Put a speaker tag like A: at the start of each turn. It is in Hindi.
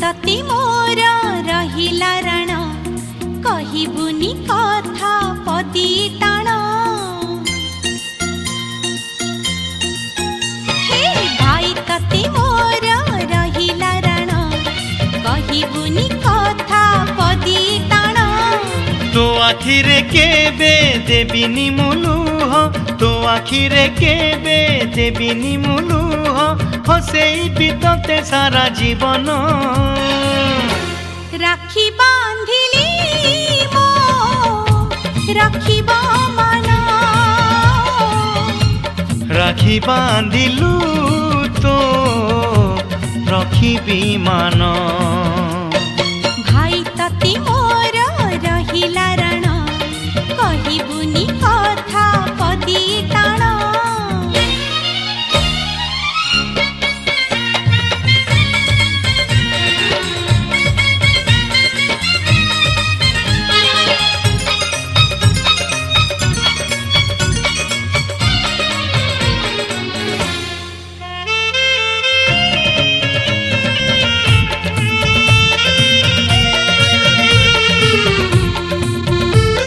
A: तते मोर रहिला राण कहिबुनी कथा पदी टाण हे भाई तते मोर रहिला राण कहिबुनी कथा पदी टाण
B: तो आखिरे केबे देबिनी मुलुह तो आखिरे केबे देबिनी मुलुह हसेई बितते सारा जीवन
A: राखी बांधिली मो राखिबा मन
B: राखी बांधिलु तो रखिबी मान
A: भाई तते मोर रहिला राण कहिबुनी कथा पदी टाण